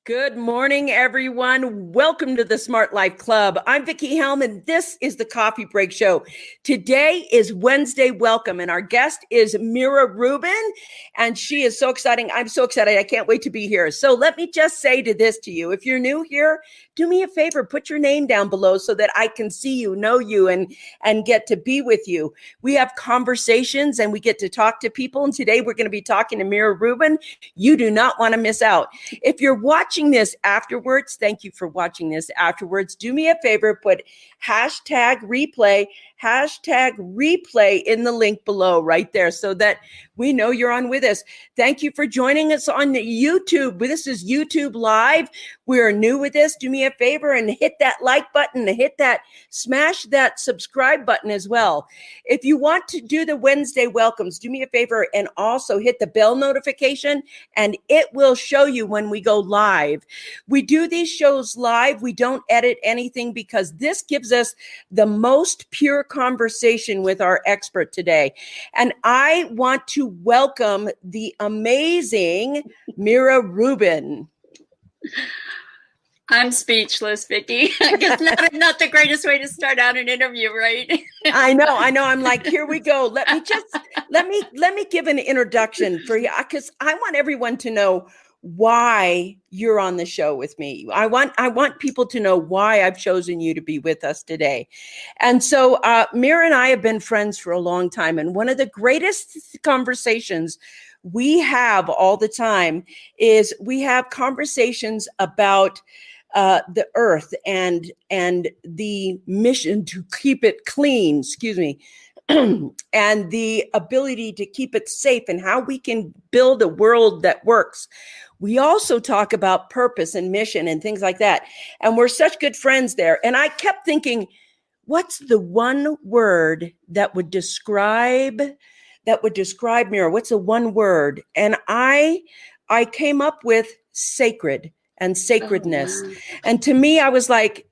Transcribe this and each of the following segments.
Good morning, everyone. Welcome to the Smart Life Club. I'm Vicki Helm, and this is the Coffee Break Show. Today is Wednesday Welcome, and our guest is Mira Rubin, and she is so exciting. I'm so excited. I can't wait to be here. So let me just say this to you. If you're new here, do me a favor, put your name down below so that I can see you, know you, and get to be with you. We have conversations, and we get to talk to people, and today we're going to be talking to Mira Rubin. You do not want to miss out. If you're watching this afterwards, thank you for watching this afterwards. Do me a favor, put hashtag replay in the link below right there so that we know you're on with us. Thank you for joining us on YouTube. This is YouTube Live. We're new with this. Do me a favor and hit that like button, smash that subscribe button as well. If you want to do the Wednesday welcomes, do me a favor and also hit the bell notification, and it will show you when we go live. We do these shows live. We don't edit anything because this gives us the most pure conversation with our expert today. And I want to welcome the amazing Mira Rubin. I'm speechless, Vicki. I guess not the greatest way to start out an interview, right? I know. I'm like, here we go. Let me give an introduction for you, because I want everyone to know why you're on the show with me. I want people to know why I've chosen you to be with us today. And so Mira and I have been friends for a long time. And one of the greatest conversations we have all the time is we have conversations about the earth and the mission to keep it clean, and the ability to keep it safe and how we can build a world that works. We also talk about purpose and mission and things like that. And we're such good friends there. And I kept thinking, what's the one word that would describe Mira? What's the one word? And I came up with sacred and sacredness. Oh, wow. And to me, I was like,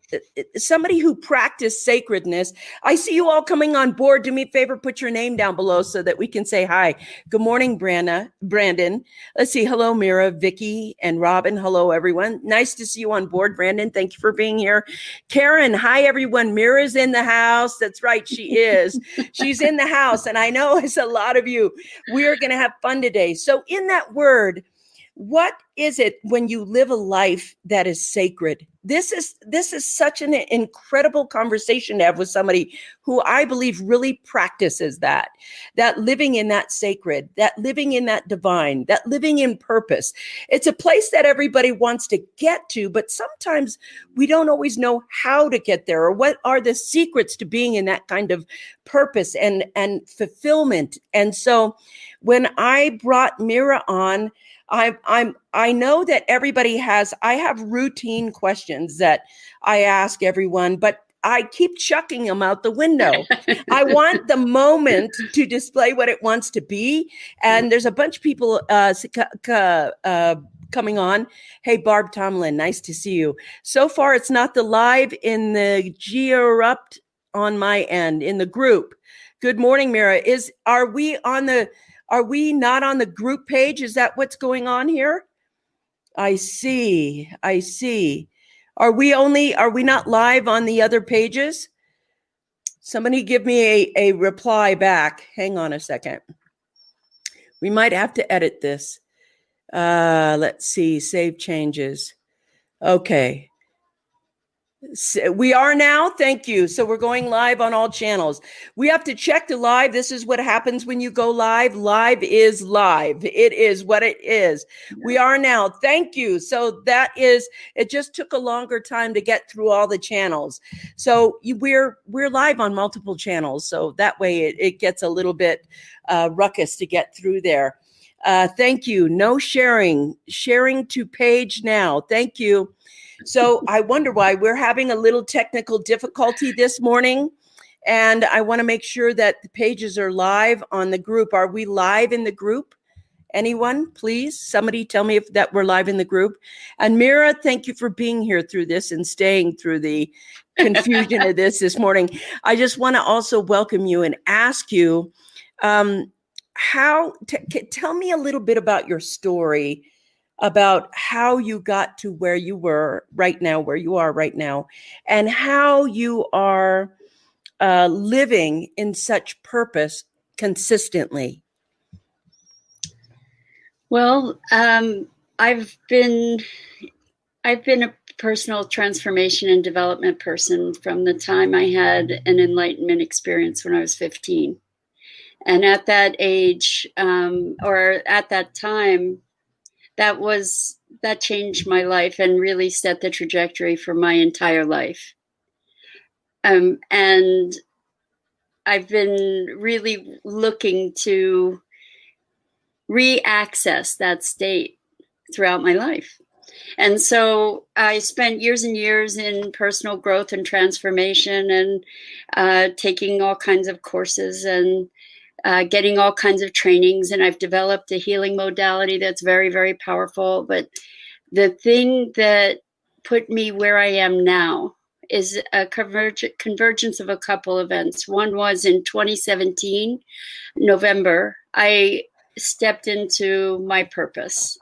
somebody who practiced sacredness. I see you all coming on board. Do me a favor, put your name down below so that we can say hi. Good morning, Brandon. Let's see. Hello, Mira, Vicki, and Robin. Hello, everyone. Nice to see you on board, Brandon. Thank you for being here. Karen, hi, everyone. Mira's in the house. That's right. She is. She's in the house. And I know it's a lot of you. We are going to have fun today. So in that word, what is it when you live a life that is sacred? This is such an incredible conversation to have with somebody who I believe really practices that living in that sacred, that living in that divine, that living in purpose. It's a place that everybody wants to get to, but sometimes we don't always know how to get there or what are the secrets to being in that kind of purpose and fulfillment. And so when I brought Mira on, I know that I have routine questions that I ask everyone, but I keep chucking them out the window. I want the moment to display what it wants to be. And there's a bunch of people coming on. Hey, Barb Tomlin, nice to see you. So far, it's not the live in the G-Erupt on my end in the group. Good morning, Mira. Are we not on the group page? Is that what's going on here? I see. Are we not live on the other pages? Somebody give me a reply back. Hang on a second. We might have to edit this. Let's see, save changes. Okay. So we are now. Thank you. So we're going live on all channels. We have to check the live. This is what happens when you go live. Live is live. It is what it is. We are now. Thank you. So it just took a longer time to get through all the channels. So we're live on multiple channels. So that way it gets a little bit ruckus to get through there. Thank you. No sharing to page now. Thank you. So I wonder why we're having a little technical difficulty this morning. And I want to make sure that the pages are live on the group. Are we live in the group? Anyone, please? Somebody tell me if that we're live in the group. And Mira, thank you for being here through this and staying through the confusion of this morning. I just want to also welcome you and ask you, tell me a little bit about your story. about how you got to where you were right now, where you are right now, and how you are living in such purpose consistently. Well, I've been a personal transformation and development person from the time I had an enlightenment experience when I was 15. And at that age, or at that time, that changed my life and really set the trajectory for my entire life. And I've been really looking to re-access that state throughout my life. And so I spent years and years in personal growth and transformation and taking all kinds of courses and getting all kinds of trainings. And I've developed a healing modality that's very, very powerful. But the thing that put me where I am now is a convergence of a couple events. One was in 2017, November, I stepped into my purpose.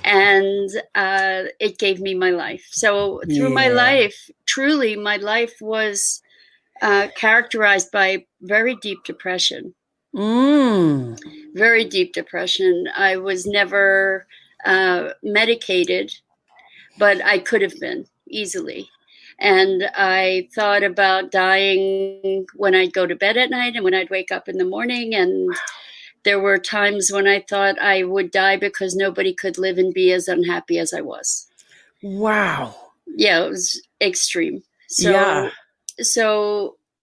And it gave me my life. So through my life, truly, my life was characterized by very deep depression. Very deep depression. I was never medicated, but I could have been easily. And I thought about dying when I'd go to bed at night and when I'd wake up in the morning. And there were times when I thought I would die because nobody could live and be as unhappy as I was. Wow. Yeah, it was extreme. So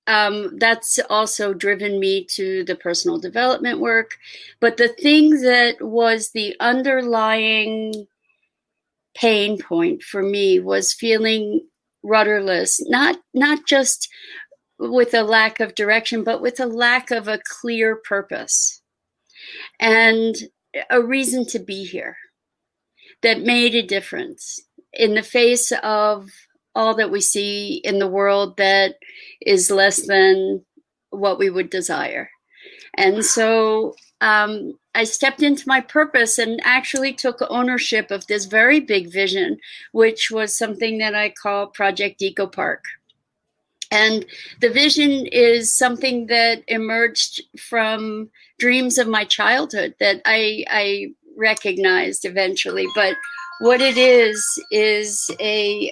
that's also driven me to the personal development work. But the thing that was the underlying pain point for me was feeling rudderless, not just with a lack of direction, but with a lack of a clear purpose and a reason to be here that made a difference in the face of all that we see in the world that is less than what we would desire. And so I stepped into my purpose and actually took ownership of this very big vision, which was something that I call Project Eco Park. And the vision is something that emerged from dreams of my childhood that I recognized eventually. But what it is a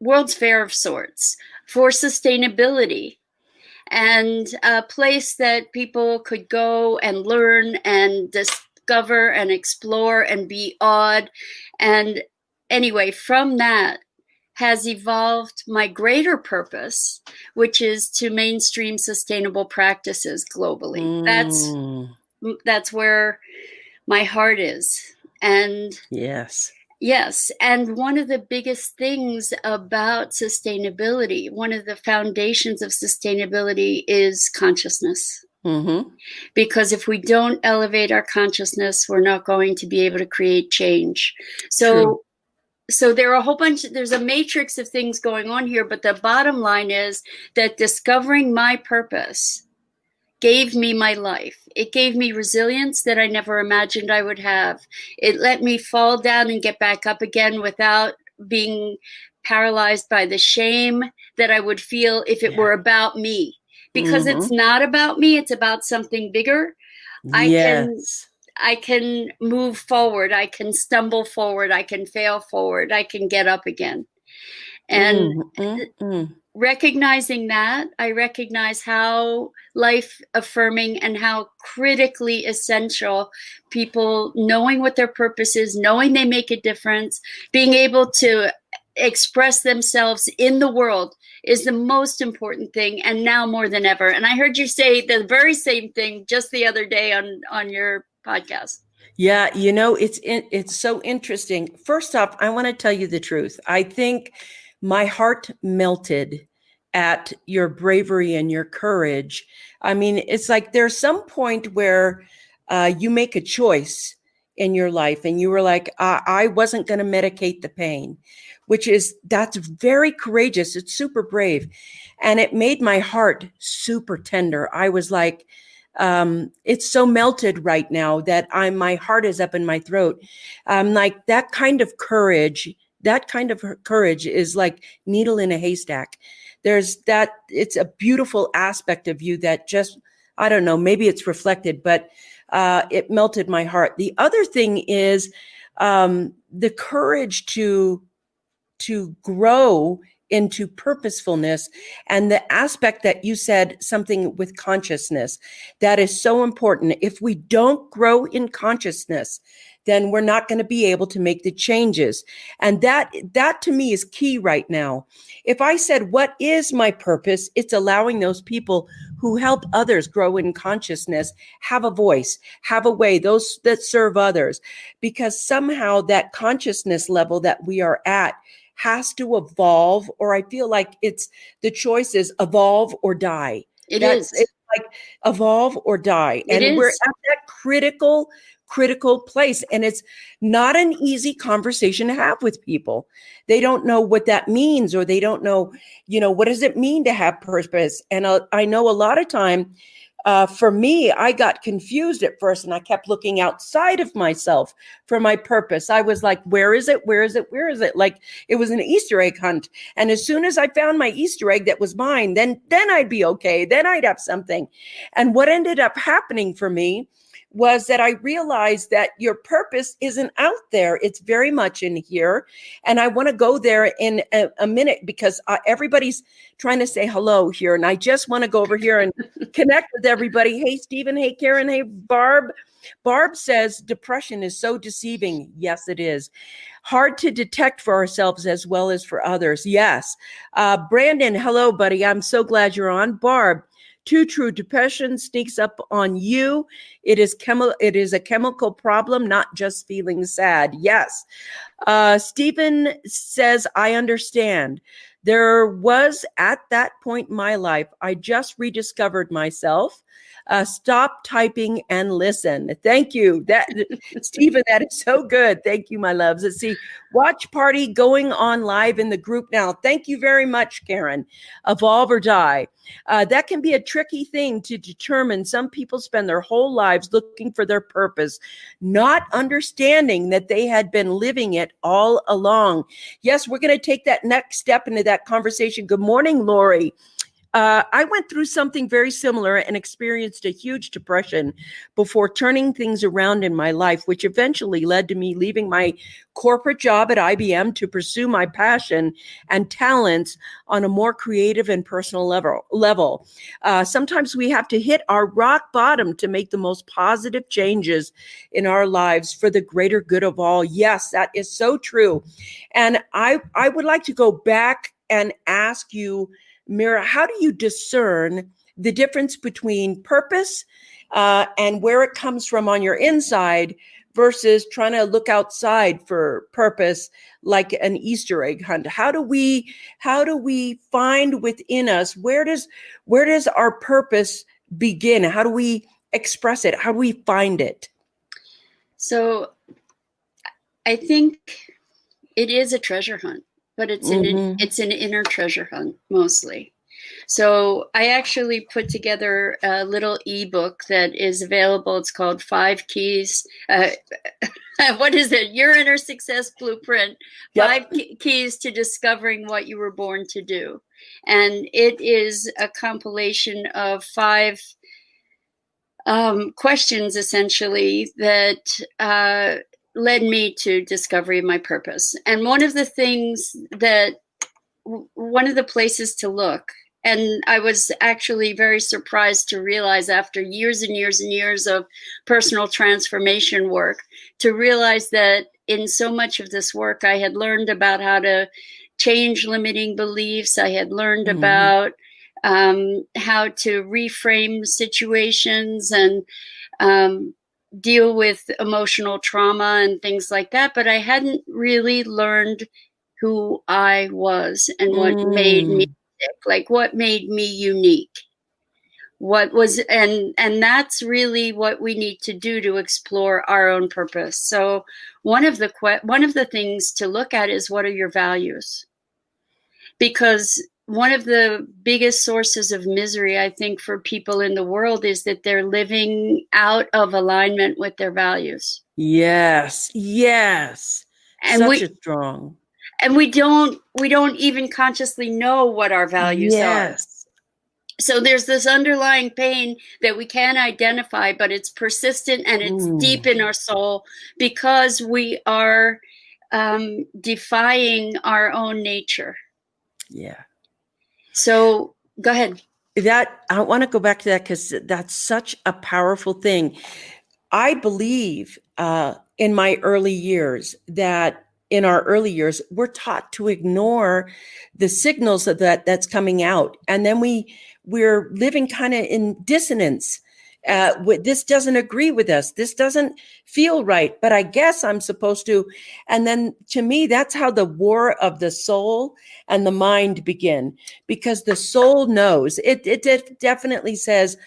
World's Fair of sorts for sustainability, and a place that people could go and learn and discover and explore and be awed. And anyway, from that has evolved my greater purpose, which is to mainstream sustainable practices globally. That's where my heart is. And yes. And one of the biggest things about sustainability, one of the foundations of sustainability is consciousness. Because if we don't elevate our consciousness, we're not going to be able to create change. So there are a whole bunch, there's a matrix of things going on here, but the bottom line is that discovering my purpose gave me my life. It gave me resilience that I never imagined I would have. It let me fall down and get back up again without being paralyzed by the shame that I would feel if it were about me. Because it's not about me, it's about something bigger. I can move forward. I can stumble forward. I can fail forward. I can get up again. And recognizing that, I recognize how life affirming and how critically essential people knowing what their purpose is, knowing they make a difference, being able to express themselves in the world is the most important thing, and now more than ever. And I heard you say the very same thing just the other day on your podcast. Yeah, it's so interesting. First off, I want to tell you the truth. I think my heart melted at your bravery and your courage. I mean, it's like there's some point where you make a choice in your life and you were like, I wasn't going to medicate the pain, that's very courageous. It's super brave. And it made my heart super tender. I was like, It's so melted right now that my heart is up in my throat. Like that kind of courage is like needle in a haystack. It's a beautiful aspect of you that just, I don't know, maybe it's reflected, but it melted my heart. The other thing is the courage to grow into purposefulness, and the aspect that you said, something with consciousness, that is so important. If we don't grow in consciousness, then we're not going to be able to make the changes. And that to me is key right now. If I said, what is my purpose? It's allowing those people who help others grow in consciousness have a voice, have a way, those that serve others, because somehow that consciousness level that we are at has to evolve, or I feel like it's the choice is evolve or die. It's like evolve or die. We're at that critical place. And it's not an easy conversation to have with people. They don't know what that means, or they don't know, what does it mean to have purpose? And I know a lot of time, for me, I got confused at first, and I kept looking outside of myself for my purpose. I was like, where is it? Where is it? Where is it? Like it was an Easter egg hunt. And as soon as I found my Easter egg that was mine, then I'd be okay. Then I'd have something. And what ended up happening for me was that I realized that your purpose isn't out there. It's very much in here. And I want to go there in a minute, because everybody's trying to say hello here. And I just want to go over here and connect with everybody. Hey, Stephen. Hey, Karen. Hey, Barb. Barb says depression is so deceiving. Yes, it is. Hard to detect for ourselves as well as for others. Yes. Brandon, hello, buddy. I'm so glad you're on. Barb, too true. Depression sneaks up on you. It is a chemical problem, not just feeling sad. Yes. Stephen says, I understand. There was at that point in my life, I just rediscovered myself. Stop typing and listen. Thank you. Stephen, that is so good. Thank you, my loves. Let's see. Watch party going on live in the group now. Thank you very much, Karen. Evolve or die. That can be a tricky thing to determine. Some people spend their whole lives looking for their purpose, not understanding that they had been living it all along. Yes, we're going to take that next step into that conversation. Good morning, Lori. I went through something very similar and experienced a huge depression before turning things around in my life, which eventually led to me leaving my corporate job at IBM to pursue my passion and talents on a more creative and personal level. Sometimes we have to hit our rock bottom to make the most positive changes in our lives for the greater good of all. Yes, that is so true. And I would like to go back and ask you, Mira, how do you discern the difference between purpose and where it comes from on your inside versus trying to look outside for purpose, like an Easter egg hunt? How do we find within us, where does our purpose begin? How do we express it? How do we find it? So I think it is a treasure hunt, but it's an inner treasure hunt mostly. So I actually put together a little ebook that is available. It's called 5 Keys. What is it? Your Inner Success Blueprint. Yep. 5 Keys to Discovering What You Were Born to Do. And it is a compilation of 5 questions, essentially, that led me to discovery of my purpose. And one of the places to look, and I was actually very surprised to realize after years and years and years of personal transformation work, to realize that in so much of this work, I had learned about how to change limiting beliefs. I had learned about how to reframe situations and deal with emotional trauma and things like that. But I hadn't really learned who I was and what made me tick, like what made me unique. And that's really what we need to do to explore our own purpose. So one of the things to look at is, what are your values? Because one of the biggest sources of misery, I think, for people in the world is that they're living out of alignment with their values. Yes. Yes. And Such we a strong. and we don't even consciously know what our values are. Yes. So there's this underlying pain that we can't identify, but it's persistent and it's deep in our soul because we are defying our own nature. Yeah. So go ahead. That I want to go back to that because that's such a powerful thing. I believe in my early years that in our early years, we're taught to ignore the signals of that's coming out. And then we're living kind of in dissonance. This doesn't agree with us. This doesn't feel right, but I guess I'm supposed to. And then to me, that's how the war of the soul and the mind begin, because the soul knows it definitely says,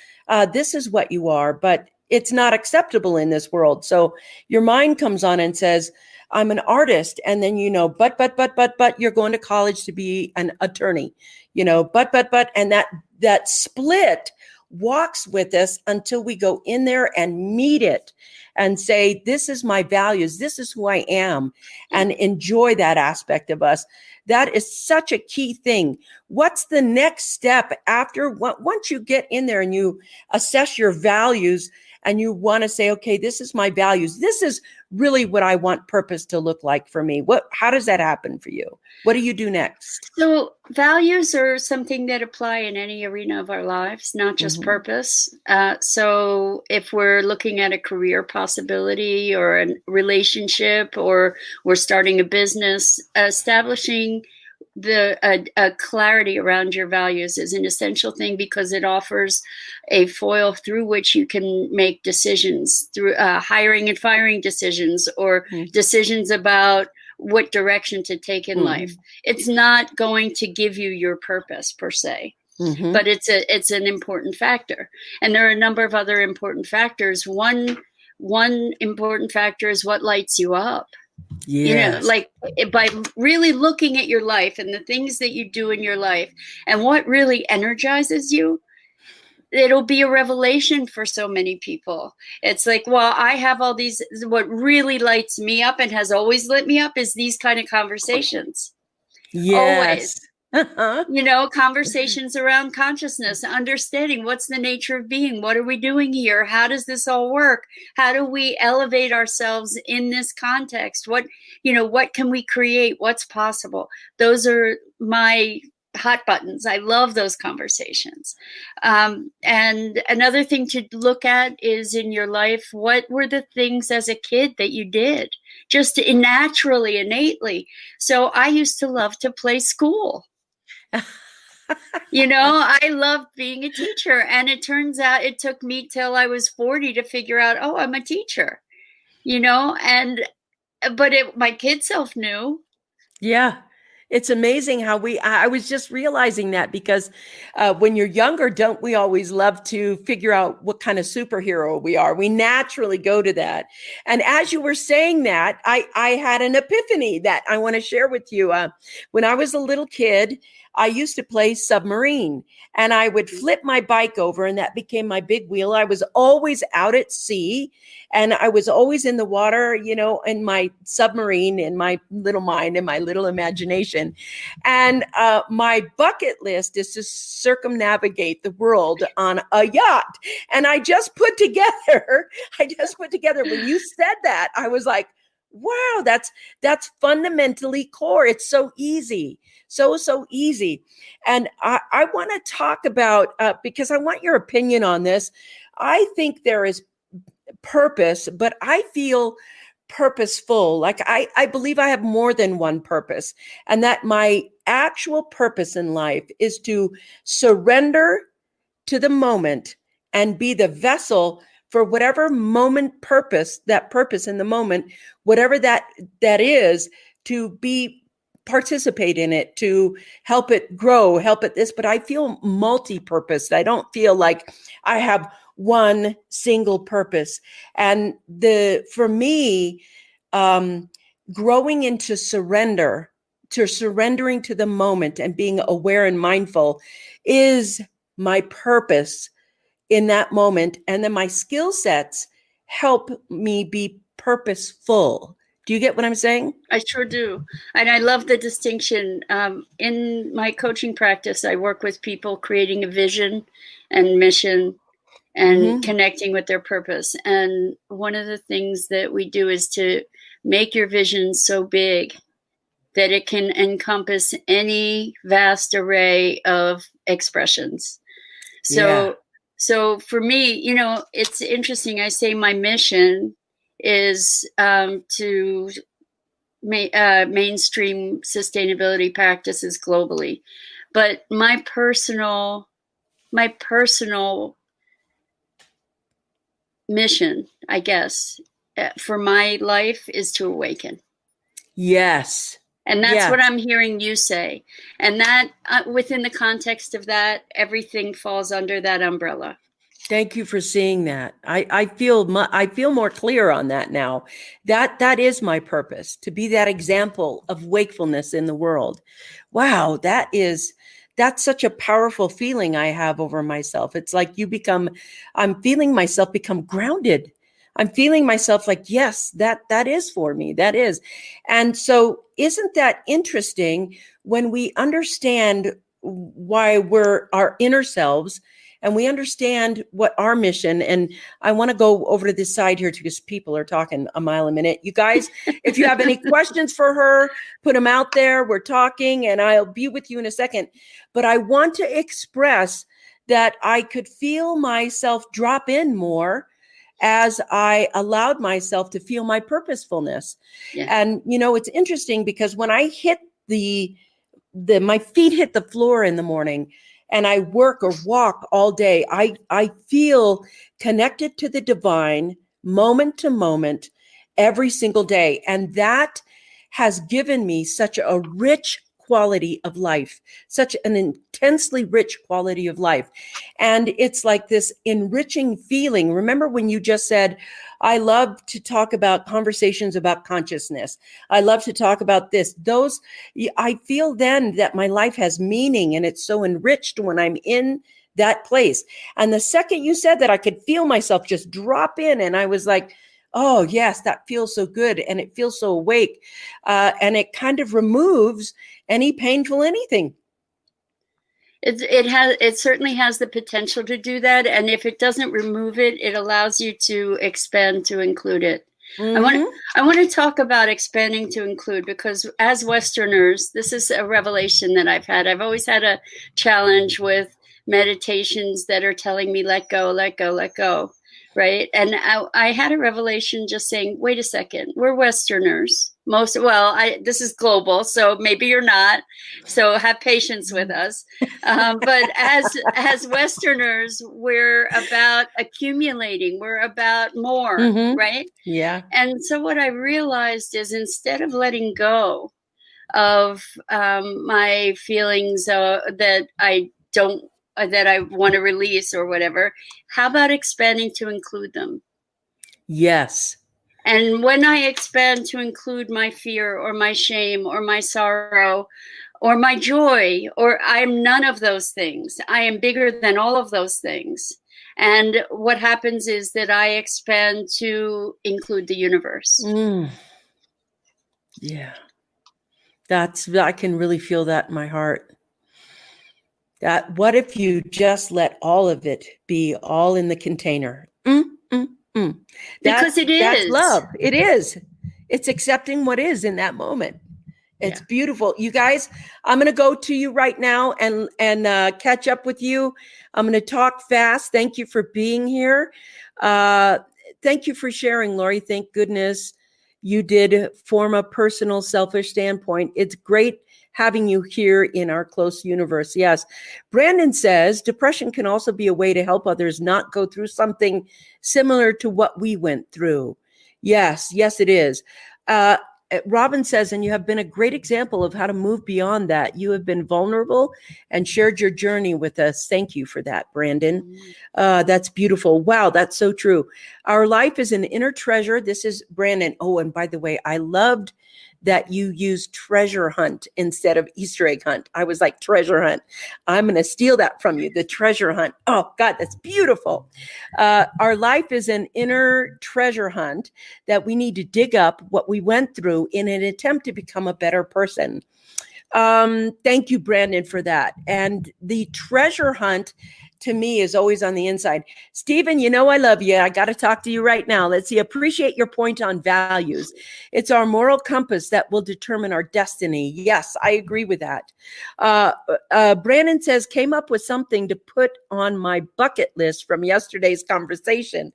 this is what you are, but it's not acceptable in this world. So your mind comes on and says, I'm an artist. And then, but you're going to college to be an attorney, but, and that split walks with us until we go in there and meet it and say, this is my values. This is who I am, and enjoy that aspect of us. That is such a key thing. What's the next step after once you get in there and you assess your values and you want to say, okay, this is my values. This is really what I want purpose to look like for me. How does that happen for you? What do you do next? So values are something that apply in any arena of our lives, not just purpose. So if we're looking at a career possibility or a relationship, or we're starting a business, establishing a clarity around your values is an essential thing, because it offers a foil through which you can make decisions through hiring and firing decisions, or decisions about what direction to take in life. It's not going to give you your purpose per se, but it's an important factor. And there are a number of other important factors. One important factor is what lights you up. Yes. Like by really looking at your life and the things that you do in your life and what really energizes you, it'll be a revelation for so many people. It's like, well, I have all these, what really lights me up and has always lit me up is these kind of conversations. Yes. Always. Conversations around consciousness, understanding what's the nature of being, what are we doing here, how does this all work, how do we elevate ourselves in this context, what can we create, what's possible. Those are my hot buttons. I love those conversations. And another thing to look at is in your life, what were the things as a kid that you did just naturally, innately. So I used to love to play school. I loved being a teacher, and it turns out it took me till I was 40 to figure out, I'm a teacher, but my kid self knew. Yeah. It's amazing how I was just realizing that, because when you're younger, don't we always love to figure out what kind of superhero we are? We naturally go to that. And as you were saying that, I had an epiphany that I want to share with you. When I was a little kid, I used to play submarine, and I would flip my bike over, and that became my big wheel. I was always out at sea, and I was always in the water, in my submarine, in my little mind, in my little imagination. And my bucket list is to circumnavigate the world on a yacht. And I just put together, when you said that, I was like, wow, that's fundamentally core. It's so easy. So easy. And I want to talk about, because I want your opinion on this. I think there is purpose, but I feel purposeful. Like I believe I have more than one purpose, and that my actual purpose in life is to surrender to the moment and be the vessel for whatever moment purpose in the moment, whatever that is, to participate in it, to help it grow, help it this. But I feel multi-purposed. I don't feel like I have one single purpose. And for me, growing into surrender to surrendering to the moment and being aware and mindful is my purpose in that moment. And then my skill sets help me be purposeful. Do you get what I'm saying? I sure do. And I love the distinction. In my coaching practice, I work with people creating a vision and mission and connecting with their purpose. And one of the things that we do is to make your vision so big that it can encompass any vast array of expressions. So for me, you know, it's interesting. I say my mission is to mainstream sustainability practices globally, but my personal mission, I guess, for my life is to awaken. Yes. And that's what I'm hearing you say. And that within the context of that, everything falls under that umbrella. Thank you for seeing that. I feel more clear on that now. That is my purpose, to be that example of wakefulness in the world. Wow, that's such a powerful feeling I have over myself. It's like I'm feeling myself become grounded. I'm feeling myself like, yes, that is for me. That is. And so isn't that interesting when we understand why we're our inner selves and we understand what our mission, and I want to go over to this side here because people are talking a mile a minute. You guys, if you have any questions for her, put them out there. We're talking and I'll be with you in a second. But I want to express that I could feel myself drop in more as I allowed myself to feel my purposefulness. Yeah. And, you know, it's interesting because when I hit my feet hit the floor in the morning and I work or walk all day, I feel connected to the divine moment to moment every single day. And that has given me such a rich quality of life, such an intensely rich quality of life. And it's like this enriching feeling. Remember when you just said, I love to talk about conversations about consciousness. I love to talk about this. I feel then that my life has meaning and it's so enriched when I'm in that place. And the second you said that, I could feel myself just drop in. And I was like, oh, yes, that feels so good. And it feels so awake. And it kind of removes any painful anything. It certainly has the potential to do that. And if it doesn't remove it, it allows you to expand to include it. Mm-hmm. I want to talk about expanding to include, because as Westerners, this is a revelation that I've had. I've always had a challenge with meditations that are telling me, let go, let go, let go. Right. And I had a revelation just saying, wait a second, we're Westerners. This is global, so maybe you're not. So have patience with us. But as Westerners, we're about accumulating. We're about more, right? Yeah. And so what I realized is instead of letting go of my feelings that I want to release or whatever, how about expanding to include them? Yes. And when I expand to include my fear or my shame or my sorrow or my joy, or I'm none of those things, I am bigger than all of those things. And what happens is that I expand to include the universe. Yeah. I can really feel that in my heart. That what if you just let all of it be all in the container? Because it is. That's love. It is. It's accepting what is in that moment. It's beautiful. You guys, I'm going to go to you right now and catch up with you. I'm going to talk fast. Thank you for being here. Thank you for sharing, Lori. Thank goodness you did form a personal, selfish standpoint. It's great having you here in our close universe. Yes. Brandon says depression can also be a way to help others not go through something similar to what we went through. Yes, it is. Robin says, and you have been a great example of how to move beyond that. You have been vulnerable and shared your journey with us. Thank you for that, Brandon. That's beautiful. Wow, that's so true. Our life is an inner treasure. This is Brandon. Oh, and by the way, I loved that you use treasure hunt instead of Easter egg hunt. I was like, treasure hunt. I'm going to steal that from you, the treasure hunt. Oh, God, that's beautiful. Our life is an inner treasure hunt that we need to dig up what we went through in an attempt to become a better person. Thank you, Brandon, for that. And the treasure hunt to me is always on the inside. Stephen, you know I love you. I got to talk to you right now. Let's see. Appreciate your point on values. It's our moral compass that will determine our destiny. Yes, I agree with that. Brandon says, came up with something to put on my bucket list from yesterday's conversation.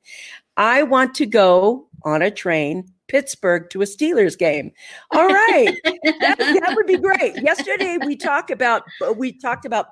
I want to go on a train, Pittsburgh, to a Steelers game. All right. That would be great. Yesterday we talked about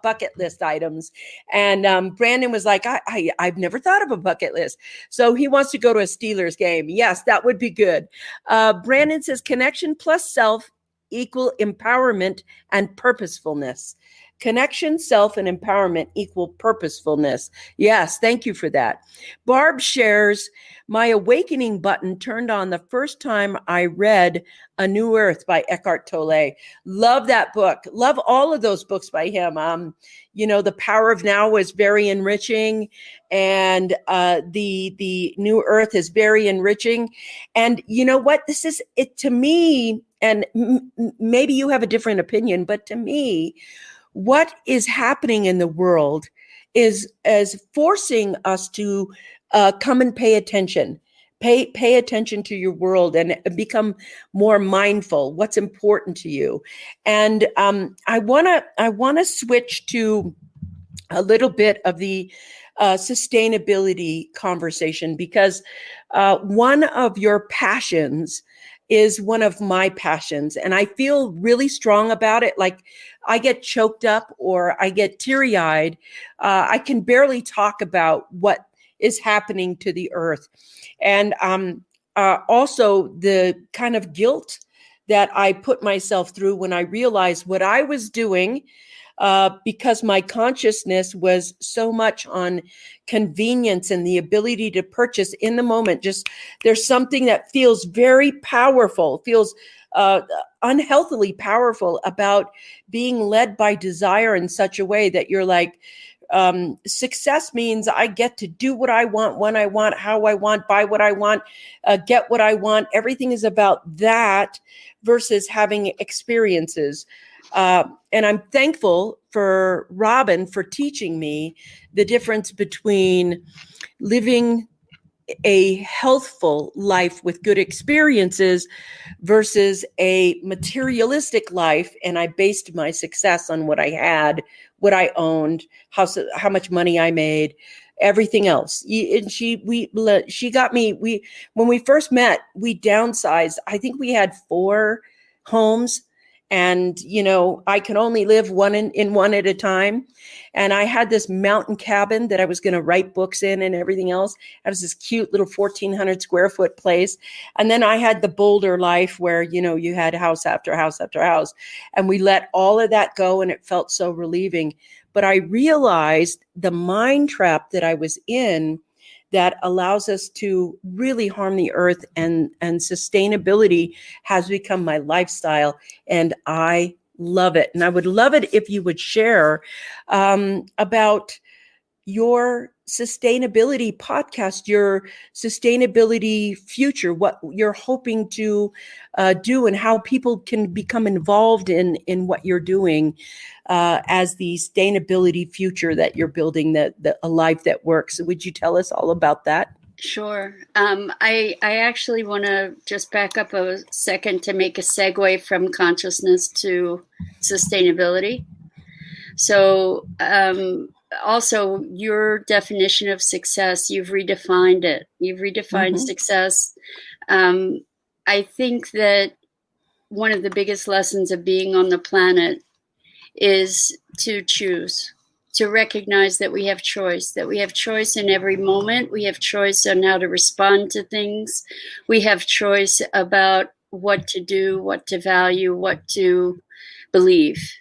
bucket list items, and Brandon was like, I've never thought of a bucket list. So he wants to go to a Steelers game. Yes, that would be good. Brandon says connection plus self equal empowerment and purposefulness. Connection, self, and empowerment equal purposefulness. Yes, thank you for that. Barb shares, my awakening button turned on the first time I read A New Earth by Eckhart Tolle. Love that book. Love all of those books by him. The Power of Now was very enriching, and the New Earth is very enriching. And you know what? This is it to me, and maybe you have a different opinion, but to me, what is happening in the world is forcing us to come and pay attention. Pay attention to your world and become more mindful. What's important to you? And I wanna switch to a little bit of the sustainability conversation, because one of your passions is one of my passions, and I feel really strong about it. Like I get choked up or I get teary-eyed. I can barely talk about what is happening to the earth. And also the kind of guilt that I put myself through when I realized what I was doing, because my consciousness was so much on convenience and the ability to purchase in the moment. Just there's something that feels very powerful, feels unhealthily powerful about being led by desire in such a way that you're like, success means I get to do what I want, when I want, how I want, buy what I want, get what I want. Everything is about that versus having experiences. And I'm thankful for Robin for teaching me the difference between living a healthful life with good experiences versus a materialistic life. And I based my success on what I had, what I owned, how much money I made, everything else. She got me. When we first met, we downsized. I think we had 4 homes. And, I could only live one in one at a time. And I had this mountain cabin that I was going to write books in and everything else. It was this cute little 1,400 square foot place. And then I had the Boulder life where, you had house after house after house. And we let all of that go, and it felt so relieving. But I realized the mind trap that I was in that allows us to really harm the earth, and sustainability has become my lifestyle, and I love it. And I would love it if you would share about your sustainability podcast, your sustainability future, what you're hoping to do, and how people can become involved in what you're doing as the sustainability future that you're building, a life that works. So would you tell us all about that? Sure. I actually want to just back up a second to make a segue from consciousness to sustainability. So also your definition of success, you've redefined it. You've redefined success. I think that one of the biggest lessons of being on the planet is to choose, to recognize that we have choice, in every moment. We have choice on how to respond to things. We have choice about what to do, what to value, what to believe.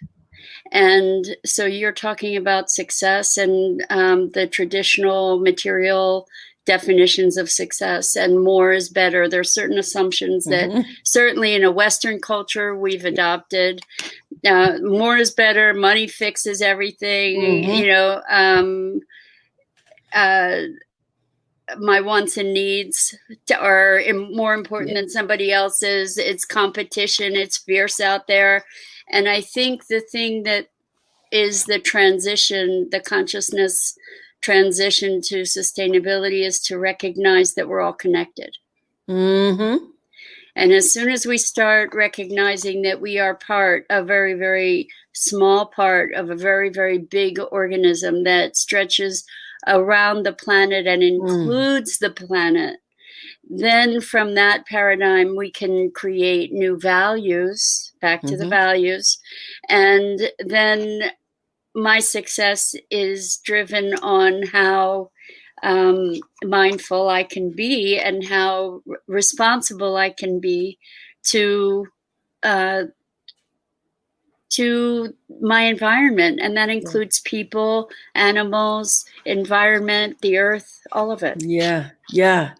And so you're talking about success and the traditional material definitions of success, and more is better. There are certain assumptions that certainly in a Western culture we've adopted. More is better. Money fixes everything. You know, my wants and needs are more important than somebody else's. It's competition. It's fierce out there. And I think the thing that is the transition, the consciousness transition to sustainability, is to recognize that we're all connected. And as soon as we start recognizing that we are part, a very, very small part of a very, very big organism that stretches around the planet and includes the planet, then from that paradigm, we can create new values, back to the values. And then my success is driven on how mindful I can be and how responsible I can be to my environment. And that includes people, animals, environment, the earth, all of it. Yeah.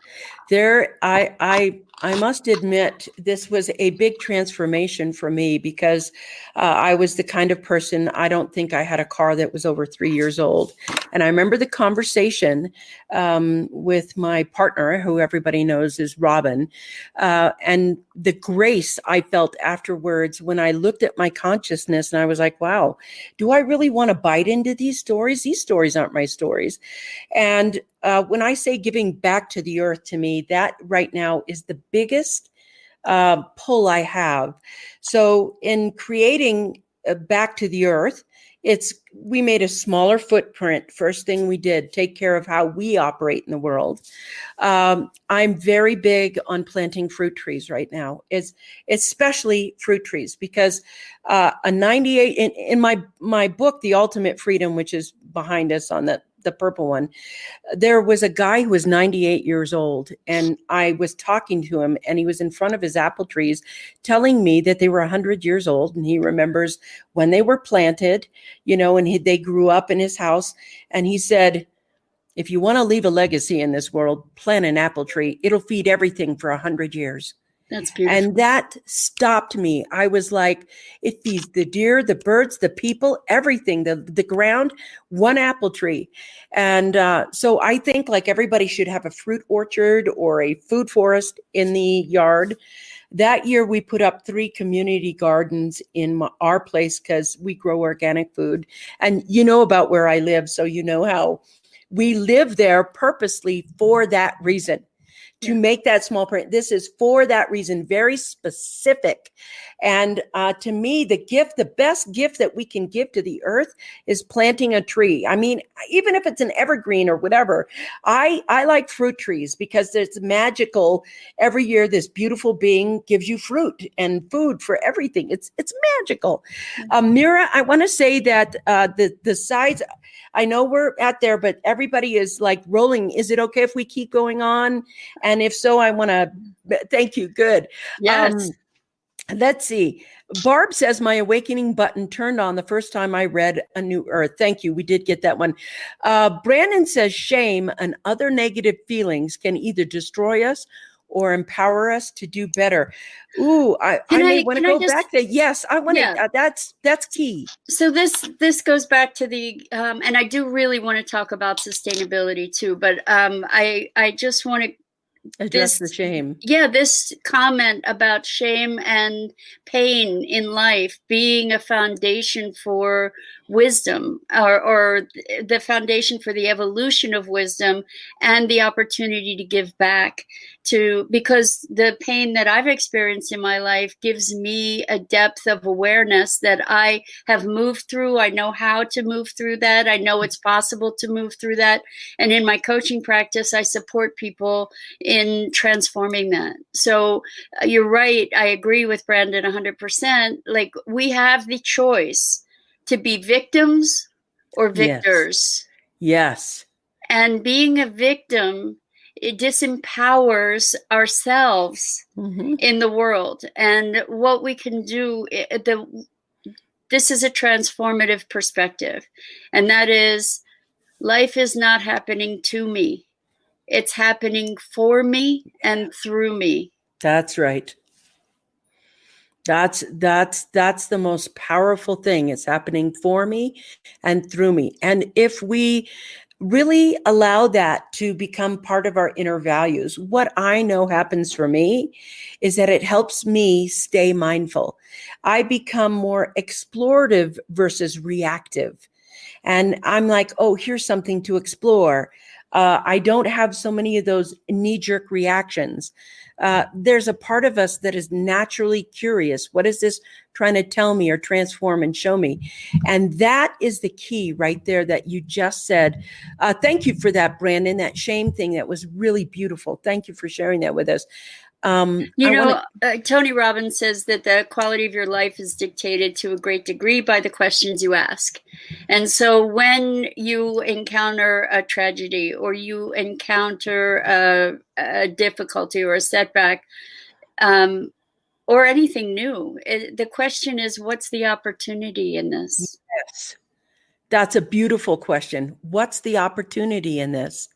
There, I must admit, this was a big transformation for me, because I was the kind of person, I don't think I had a car that was over 3 years old. And I remember the conversation with my partner, who everybody knows is Robin, and the grace I felt afterwards when I looked at my consciousness, and I was like, wow, do I really want to bite into these stories? These stories aren't my stories. And when I say giving back to the earth, to me, that right now is the biggest pull I have. So in creating Back to the Earth, we made a smaller footprint. First thing we did, take care of how we operate in the world. I'm very big on planting fruit trees right now. It's especially fruit trees, because a 98 in my book, The Ultimate Freedom, which is behind us on the purple one, there was a guy who was 98 years old, and I was talking to him, and he was in front of his apple trees telling me that they were 100 years old, and he remembers when they were planted, you know, and they grew up in his house. And he said, if you want to leave a legacy in this world, plant an apple tree. It'll feed everything for 100 years. That's beautiful. And that stopped me. I was like, it feeds the deer, the birds, the people, everything, the ground, one apple tree. And so I think like everybody should have a fruit orchard or a food forest in the yard. That year we put up 3 community gardens in our place, because we grow organic food. And you know about where I live, so you know how we live there purposely for that reason. To make that small print. This is for that reason, very specific. And to me, the best gift that we can give to the earth is planting a tree. I mean, even if it's an evergreen or whatever, I like fruit trees, because it's magical. Every year, this beautiful being gives you fruit and food for everything. It's magical. Mira, I want to say that the sides, I know we're at there, but everybody is like rolling. Is it okay if we keep going on? And if so, I want to thank you. Good. Yes. Let's see. Barb says, my awakening button turned on the first time I read A New Earth. Thank you. We did get that one. Brandon says, shame and other negative feelings can either destroy us or empower us to do better. Ooh, I may want to go back there. Yes, I want to. That's key. So this goes back to the, and I do really want to talk about sustainability too, but I just want to address the shame. Yeah, this comment about shame and pain in life being a foundation for wisdom, or the foundation for the evolution of wisdom and the opportunity to give back because the pain that I've experienced in my life gives me a depth of awareness that I have moved through. I know how to move through that. I know it's possible to move through that. And in my coaching practice, I support people in transforming that. So you're right. I agree with Brandon 100%. Like, we have the choice to be victims or victors. Yes. And being a victim, it disempowers ourselves in the world. And what we can do, this is a transformative perspective. And that is, life is not happening to me. It's happening for me and through me. That's right. That's the most powerful thing. It's happening for me and through me. And if we really allow that to become part of our inner values, what I know happens for me is that it helps me stay mindful. I become more explorative versus reactive. And I'm like, oh, here's something to explore. I don't have so many of those knee-jerk reactions. There's a part of us that is naturally curious. What is this trying to tell me or transform and show me? And that is the key right there that you just said. Thank you for that, Brandon, that shame thing. That was really beautiful. Thank you for sharing that with us. Tony Robbins says that the quality of your life is dictated to a great degree by the questions you ask. And so when you encounter a tragedy or you encounter a difficulty or a setback, or anything new, the question is, what's the opportunity in this? Yes, that's a beautiful question. What's the opportunity in this?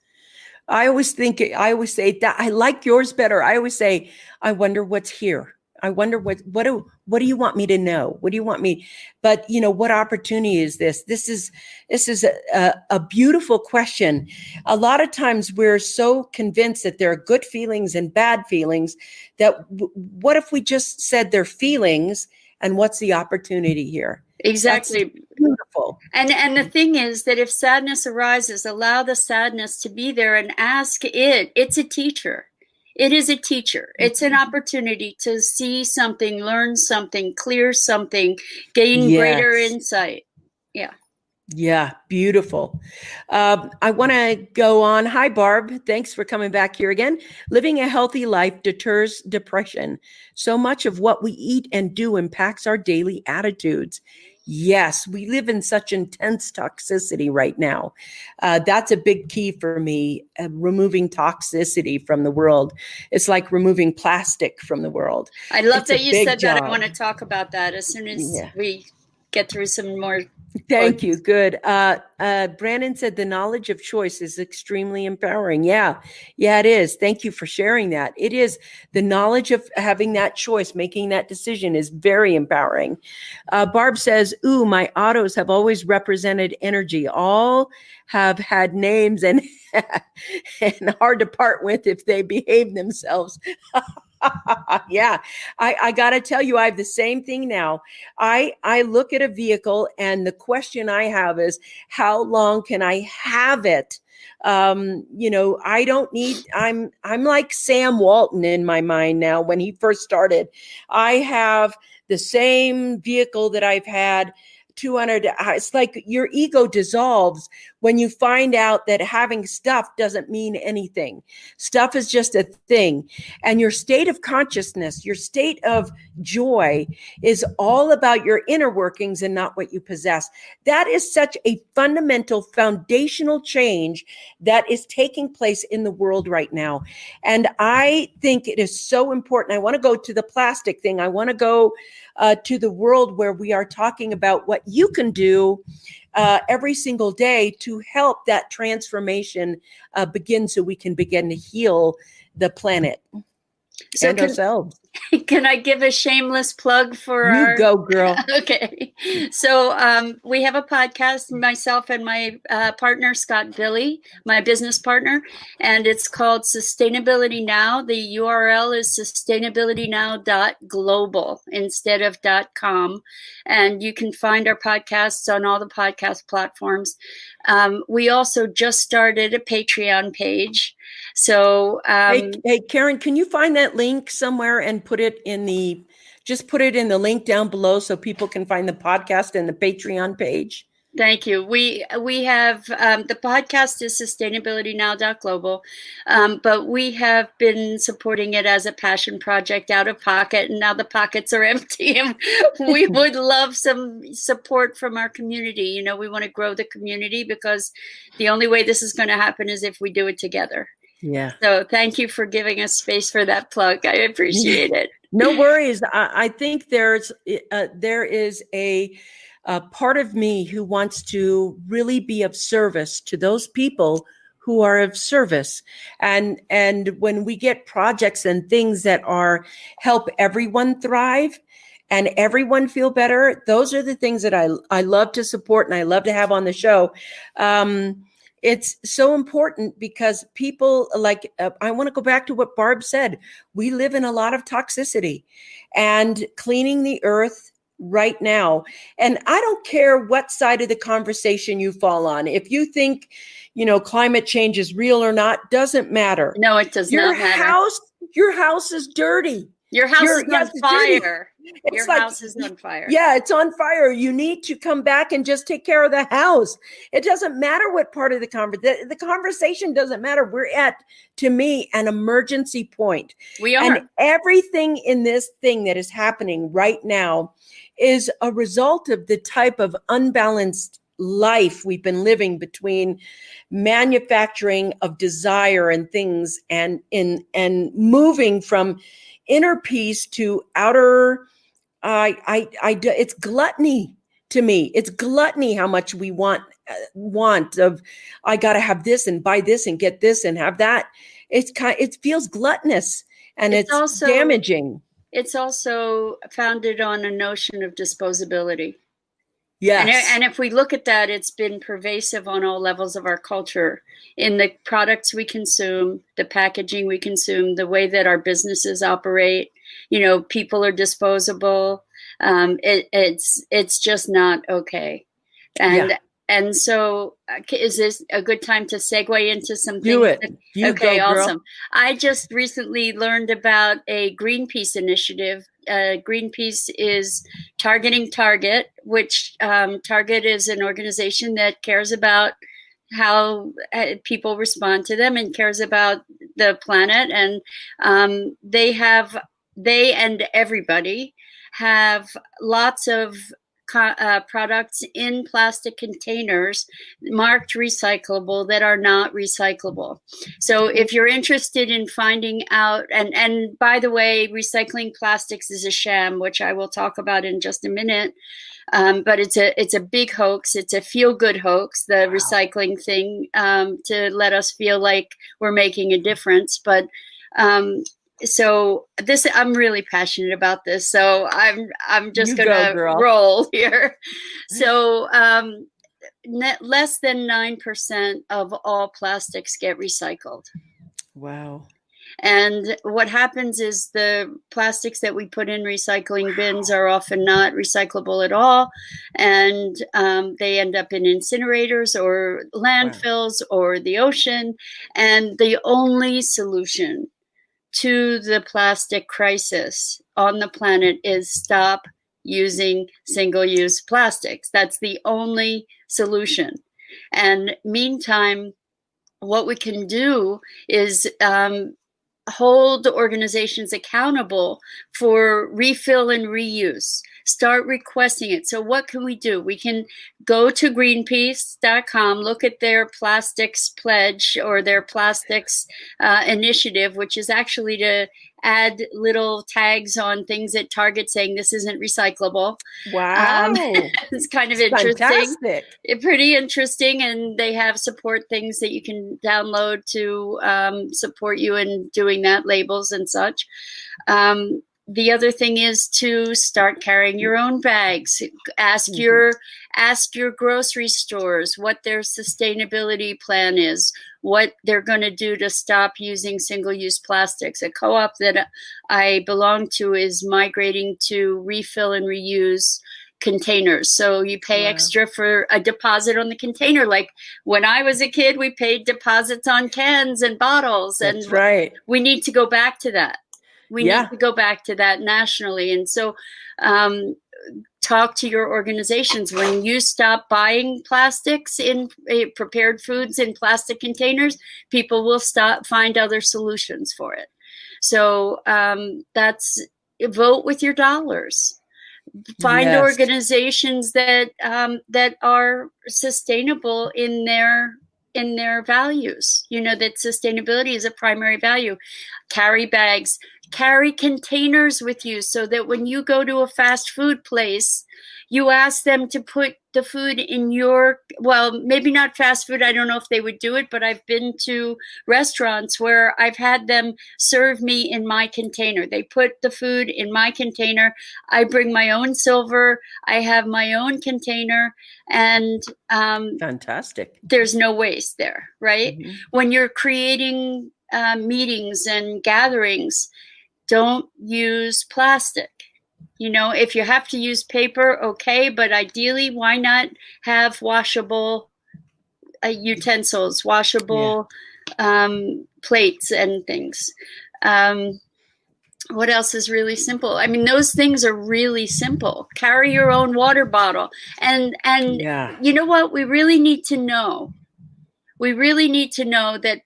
I always say that I like yours better. I always say, I wonder what's here. I wonder what do you want me to know? What do you want me? But what opportunity is this? This is a beautiful question. A lot of times we're so convinced that there are good feelings and bad feelings that what if we just said they're feelings and what's the opportunity here? Exactly. That's beautiful. And the thing is that if sadness arises, allow the sadness to be there and ask it. It's a teacher. It is a teacher. It's an opportunity to see something, learn something, clear something, gain greater insight. Yeah. Yeah, beautiful. I want to go on. Hi, Barb. Thanks for coming back here again. Living a healthy life deters depression. So much of what we eat and do impacts our daily attitudes. Yes, we live in such intense toxicity right now. That's a big key for me, removing toxicity from the world. It's like removing plastic from the world. I love that you said that. I want to talk about that as soon as we get through some more. Thank you. Good. Brandon said the knowledge of choice is extremely empowering. Yeah, it is. Thank you for sharing that. It is. The knowledge of having that choice, making that decision is very empowering. Barb says, ooh, my autos have always represented energy. All have had names and hard to part with if they behave themselves. Yeah, I got to tell you, I have the same thing now. I look at a vehicle and the question I have is, how long can I have it? I don't need, I'm like Sam Walton in my mind now when he first started. I have the same vehicle that I've had 200. It's like your ego dissolves when you find out that having stuff doesn't mean anything. Stuff is just a thing. And your state of consciousness, your state of joy is all about your inner workings and not what you possess. That is such a fundamental, foundational change that is taking place in the world right now. And I think it is so important. I want to go to the plastic thing. I want to go to the world where we are talking about what you can do every single day to help that transformation begin, so we can begin to heal the planet and ourselves. Can I give a shameless plug for You go, girl. Okay. So we have a podcast, myself and my partner, Scott Billy, my business partner, and it's called Sustainability Now. The URL is sustainabilitynow.global instead of .com. And you can find our podcasts on all the podcast platforms. We also just started a Patreon page. So, hey, Karen, can you find that link somewhere and put it in the link down below so people can find the podcast and the Patreon page? Thank you. We have the podcast is sustainabilitynow.global, but we have been supporting it as a passion project out of pocket, and now the pockets are empty, and we would love some support from our community. We want to grow the community, because the only way this is going to happen is if we do it together. Yeah. So thank you for giving us space for that plug. I appreciate it. No worries. I think there is a part of me who wants to really be of service to those people who are of service. And when we get projects and things that are help everyone thrive and everyone feel better, those are the things that I love to support and I love to have on the show. It's so important because people like, I want to go back to what Barb said. We live in a lot of toxicity, and cleaning the earth right now. And I don't care what side of the conversation you fall on. If you think, climate change is real or not, doesn't matter. No, it does not matter. Your house is dirty. Your house is on fire. Your house is on fire. Yeah, it's on fire. You need to come back and just take care of the house. It doesn't matter what part of the conversation doesn't matter. We're at, to me, an emergency point. We are. And everything in this thing that is happening right now is a result of the type of unbalanced life we've been living between manufacturing of desire and things and moving from inner peace to outer. It's gluttony to me. It's gluttony how much we want of, I got to have this and buy this and get this and have that. It feels gluttonous, and it's also damaging. It's also founded on a notion of disposability. Yes. And if we look at that, it's been pervasive on all levels of our culture, in the products we consume, the packaging we consume, the way that our businesses operate. People are disposable. It's just not okay. And so is this a good time to segue into some things? Do it. Okay, go, girl. Awesome. I just recently learned about a Greenpeace initiative. Greenpeace is targeting Target, which Target is an organization that cares about how people respond to them and cares about the planet. And they and everybody have lots of products in plastic containers marked recyclable that are not recyclable. So if you're interested in finding out, and by the way, recycling plastics is a sham, which I will talk about in just a minute. But it's a big hoax. It's a feel-good hoax, the recycling thing, to let us feel like we're making a difference. But so this, I'm really passionate about this. So I'm just gonna roll here. So less than 9% of all plastics get recycled. Wow. And what happens is the plastics that we put in recycling bins are often not recyclable at all. And they end up in incinerators or landfills or the ocean. And the only solution to the plastic crisis on the planet is stop using single-use plastics. That's the only solution. And meantime, what we can do is hold organizations accountable for refill and reuse. Start requesting it. So what can we do? We can go to greenpeace.com, look at their plastics pledge or their plastics initiative, which is actually to add little tags on things at Target saying this isn't recyclable. Wow. It's kind of interesting. Fantastic. Pretty interesting. And they have support things that you can download to support you in doing that, labels and such. The other thing is to start carrying your own bags. Ask your grocery stores what their sustainability plan is, what they're going to do to stop using single-use plastics. A co-op that I belong to is migrating to refill and reuse containers. So you pay extra for a deposit on the container. Like when I was a kid, we paid deposits on cans and bottles. That's and right. We need to go back to that. We need to go back to that nationally. And so talk to your organizations. When you stop buying plastics in prepared foods in plastic containers, people will find other solutions for it. So that's vote with your dollars. Find organizations that are sustainable in their values, that sustainability is a primary value. Carry bags, Carry containers with you so that when you go to a fast food place, you ask them to put the food in your, well, maybe not fast food. I don't know if they would do it, but I've been to restaurants where I've had them serve me in my container. They put the food in my container. I bring my own silver. I have my own container, and fantastic. There's no waste there, right? Mm-hmm. When you're creating meetings and gatherings, don't use plastic. You know, if you have to use paper, okay, but ideally, why not have washable utensils, washable plates and things? What else is really simple? I mean, those things are really simple. Carry your own water bottle. And you know what? We really need to know that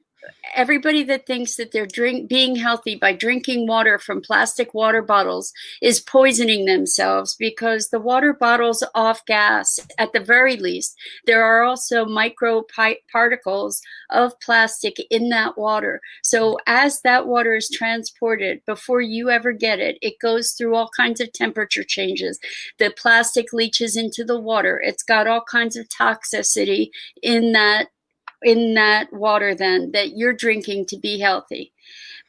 everybody that thinks that they're being healthy by drinking water from plastic water bottles is poisoning themselves, because the water bottles off gas. At the very least, there are also micro particles of plastic in that water. So as that water is transported, before you ever get it, it goes through all kinds of temperature changes. The plastic leaches into the water. It's got all kinds of toxicity in that water then that you're drinking to be healthy.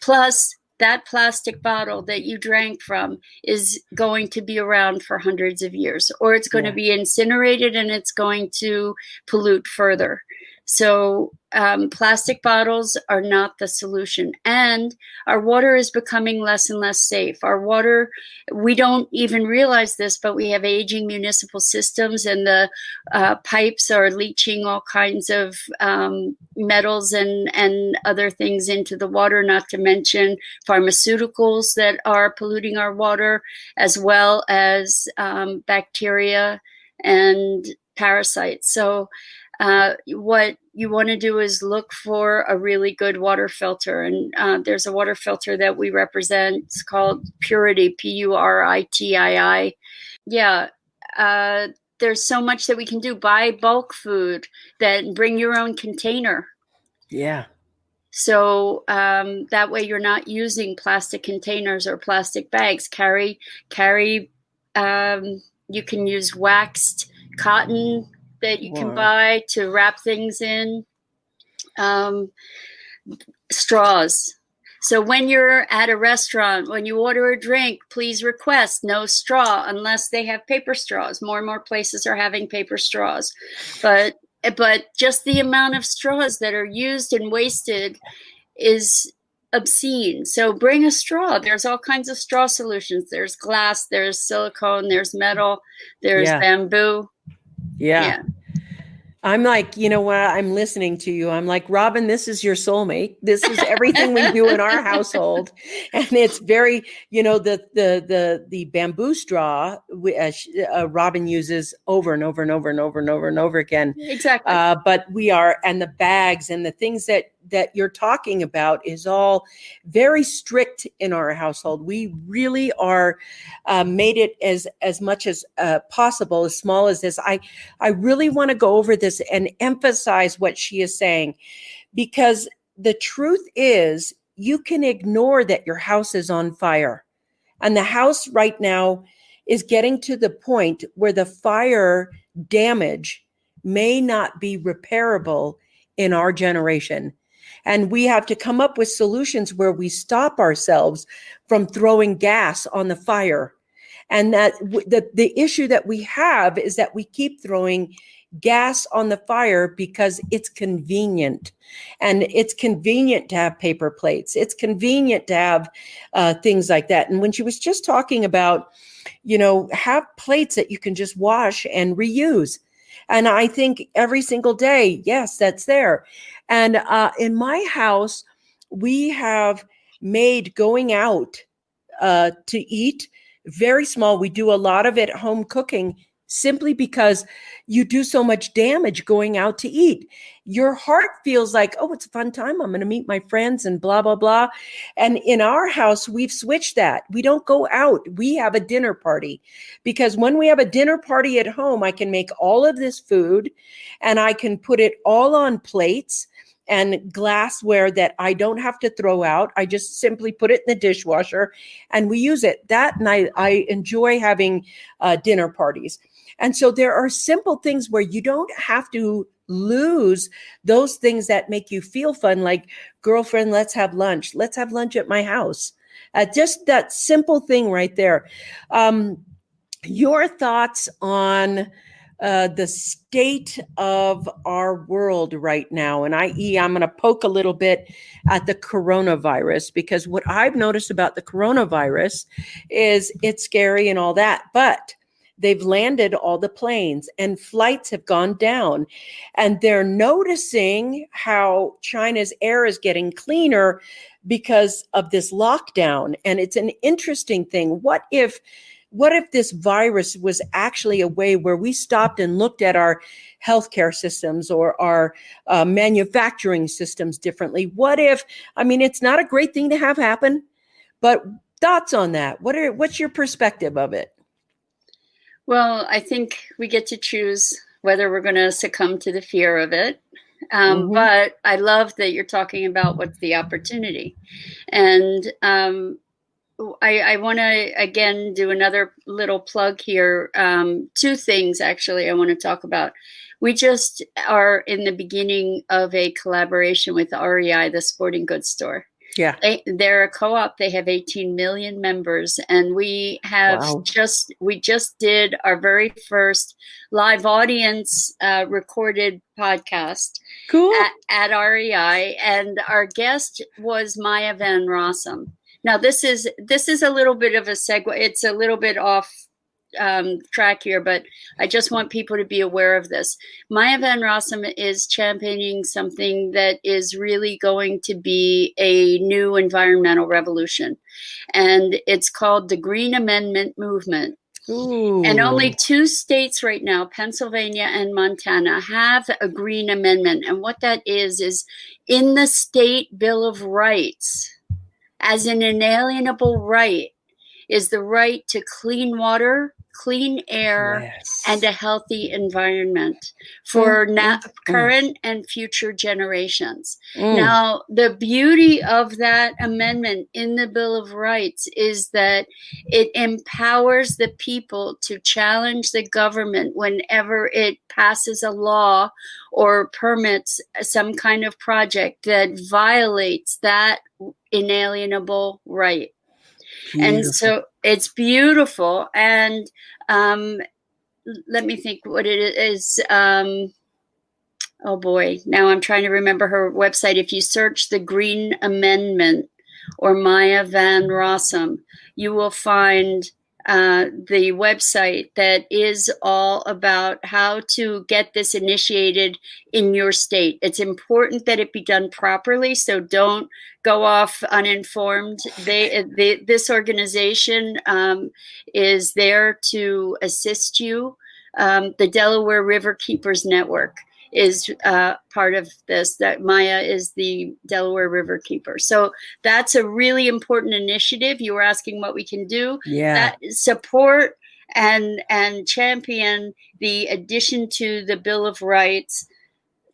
Plus, that plastic bottle that you drank from is going to be around for hundreds of years, or it's going to be incinerated and it's going to pollute further. So plastic bottles are not the solution. And our water is becoming less and less safe. Our water, we don't even realize this, but we have aging municipal systems, and the pipes are leaching all kinds of metals and other things into the water, not to mention pharmaceuticals that are polluting our water, as well as bacteria and parasites. So what you want to do is look for a really good water filter. And there's a water filter that we represent. It's called Purity, Puritii. Yeah. There's so much that we can do. Buy bulk food, then bring your own container. Yeah. So that way you're not using plastic containers or plastic bags. Carry, you can use waxed cotton that you can buy to wrap things in. Straws. So when you're at a restaurant, when you order a drink, please request no straw unless they have paper straws. More and more places are having paper straws. But just the amount of straws that are used and wasted is obscene. So bring a straw. There's all kinds of straw solutions. There's glass, there's silicone, there's metal, there's bamboo. Yeah. I'm like, you know what? I'm listening to you. I'm like, Robin, this is your soulmate. This is everything we do in our household. And it's very, you know, the bamboo straw Robin uses over and over and over and over and over and over again. Exactly. But and the bags and the things that you're talking about is all very strict in our household. We really are made it as much as possible, as small as this. I really want to go over this and emphasize what she is saying, because the truth is you can ignore that your house is on fire. And the house right now is getting to the point where the fire damage may not be repairable in our generation. And we have to come up with solutions where we stop ourselves from throwing gas on the fire. And that the issue that we have is that we keep throwing gas on the fire because it's convenient. And it's convenient to have paper plates. It's convenient to have things like that. And when she was just talking about, you know, have plates that you can just wash and reuse. And I think every single day, yes, that's there. And in my house, we have made going out to eat very small. We do a lot of it home cooking simply because you do so much damage going out to eat. Your heart feels like, oh, it's a fun time. I'm going to meet my friends and blah, blah, blah. And in our house, we've switched that. We don't go out. We have a dinner party, because when we have a dinner party at home, I can make all of this food and I can put it all on plates and glassware that I don't have to throw out. I just simply put it in the dishwasher and we use it. That night, I enjoy having dinner parties. And so there are simple things where you don't have to lose those things that make you feel fun, like, girlfriend, let's have lunch. Let's have lunch at my house. Just that simple thing right there. Your thoughts on the state of our world right now, and i.e., I'm going to poke a little bit at the coronavirus, because what I've noticed about the coronavirus is it's scary and all that, but they've landed all the planes and flights have gone down, and they're noticing how China's air is getting cleaner because of this lockdown. And it's an interesting thing. What if this virus was actually a way where we stopped and looked at our healthcare systems or our manufacturing systems differently? What if, I mean, it's not a great thing to have happen, but thoughts on that? What's your perspective of it? Well, I think we get to choose whether we're going to succumb to the fear of it. But I love that you're talking about what's the opportunity. And I want to, again, do another little plug here. Two things, actually, I want to talk about. We just are in the beginning of a collaboration with REI, the sporting goods store. Yeah. They're a co-op. They have 18 million members. And we have we just did our very first live audience recorded podcast. Cool. At REI. And our guest was Maya Van Rossum. Now, this is a little bit of a segue. It's a little bit off track here, but I just want people to be aware of this. Maya Van Rossum is championing something that is really going to be a new environmental revolution, and it's called the Green Amendment Movement. Ooh. And only 2 states right now, Pennsylvania and Montana, have a Green Amendment. And what that is in the state Bill of Rights, as an inalienable right, is the right to clean water, clean air, and a healthy environment for current and future generations. Now, the beauty of that amendment in the Bill of Rights is that it empowers the people to challenge the government whenever it passes a law or permits some kind of project that violates that inalienable right. Beautiful. And so it's beautiful. And let me think what it is. Oh boy, now I'm trying to remember her website. If you search the Green Amendment or Maya Van Rossum, you will find the website that is all about how to get this initiated in your state. It's important that it be done properly, so don't go off uninformed. This organization is there to assist you. The Delaware River Keepers Network is part of this. That Maya is the Delaware River Keeper. So that's a really important initiative. You were asking what we can do. Yeah. That support and champion the addition to the Bill of Rights,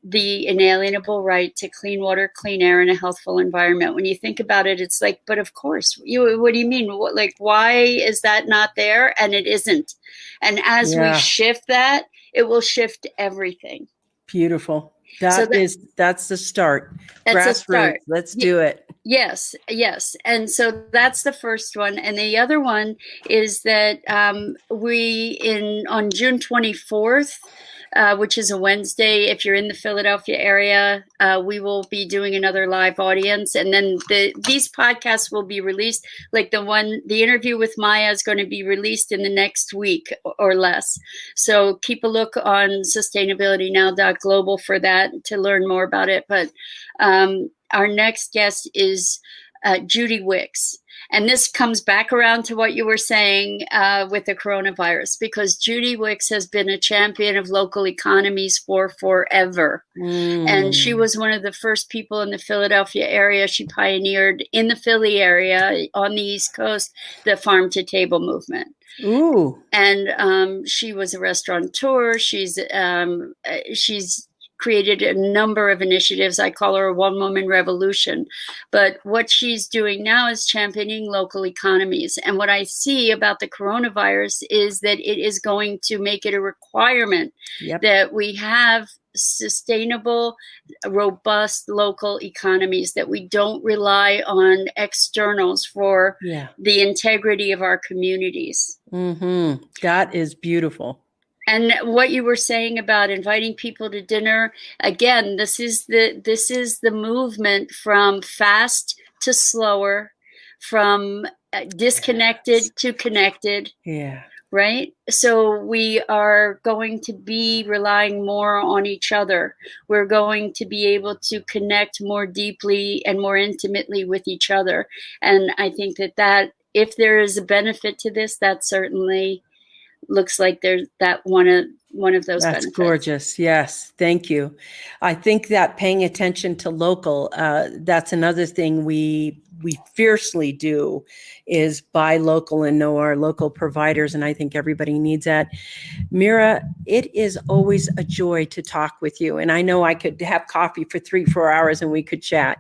the inalienable right to clean water, clean air, and a healthful environment. When you think about it, it's like, but of course, what do you mean? Why is that not there? And it isn't. And as we shift that, it will shift everything. Beautiful. That's the start. That's Grassroots. a start. Let's do it. Yes. And so that's the first one. And the other one is that on June 24th, which is a Wednesday, if you're in the Philadelphia area, we will be doing another live audience. And then these podcasts will be released. Like the interview with Maya is going to be released in the next week or less. So keep a look on sustainabilitynow.global for that to learn more about it. But our next guest is Judy Wicks. And this comes back around to what you were saying with the coronavirus, because Judy Wicks has been a champion of local economies for forever. And she was one of the first people in the Philadelphia area. She pioneered in the Philly area on the East Coast, the farm to table movement. Ooh. And she was a restaurateur. She's created a number of initiatives. I call her a one-woman revolution. But what she's doing now is championing local economies. And what I see about the coronavirus is that it is going to make it a requirement that we have sustainable, robust local economies, that we don't rely on externals for the integrity of our communities. That is beautiful. And what you were saying about inviting people to dinner, again, this is the movement from fast to slower, from disconnected to connected. Yeah. Right? So we are going to be relying more on each other. We're going to be able to connect more deeply and more intimately with each other. And I think that if there is a benefit to this, that certainly looks like there's that one of those That's benefits. Gorgeous. Yes. Thank you. I think that paying attention to local, that's another thing we fiercely do, is buy local and know our local providers. And I think everybody needs that. Mira, it is always a joy to talk with you. And I know I could have coffee for 3-4 hours and we could chat.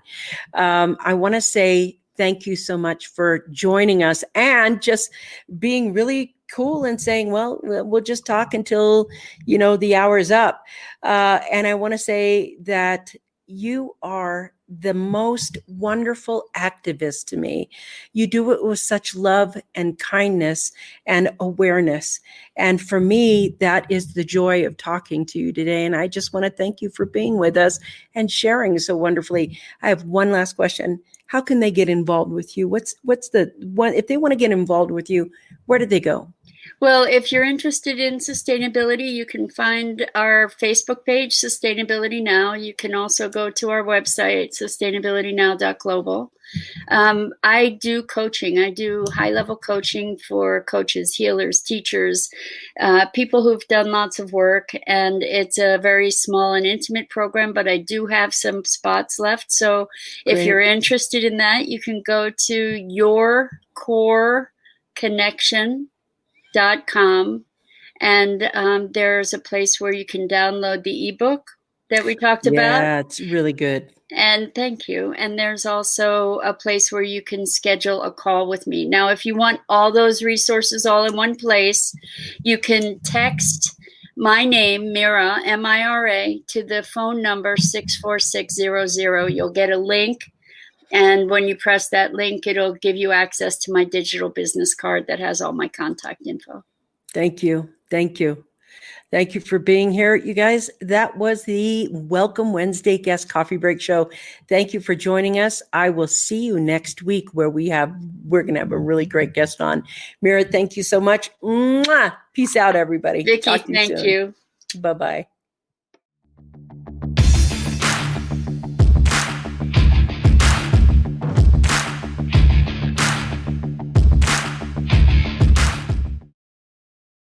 I want to say thank you so much for joining us and just being really cool and saying, well, we'll just talk until, the hour's up. And I want to say that you are the most wonderful activist to me. You do it with such love and kindness and awareness. And for me, that is the joy of talking to you today. And I just want to thank you for being with us and sharing so wonderfully. I have one last question. How can they get involved with you? What's the one, if they want to get involved with you, where do they go? Well, if you're interested in sustainability, you can find our Facebook page, Sustainability Now. You can also go to our website, sustainabilitynow.global. I do coaching. I do high-level coaching for coaches, healers, teachers, people who've done lots of work. And it's a very small and intimate program, but I do have some spots left. So if you're interested in that, you can go to yourcoreconnection.com, and there's a place where you can download the ebook that we talked about. Yeah, it's really good. And thank you. And there's also a place where you can schedule a call with me. Now, if you want all those resources all in one place, you can text my name, Mira, M-I-R-A, to the phone number 64600. You'll get a link. And when you press that link, it'll give you access to my digital business card that has all my contact info. Thank you. Thank you. Thank you for being here, you guys. That was the Welcome Wednesday Guest Coffee Break Show. Thank you for joining us. I will see you next week where we're going to have a really great guest on. Mira, thank you so much. Mwah! Peace out, everybody. Vicki, thank you. Bye-bye.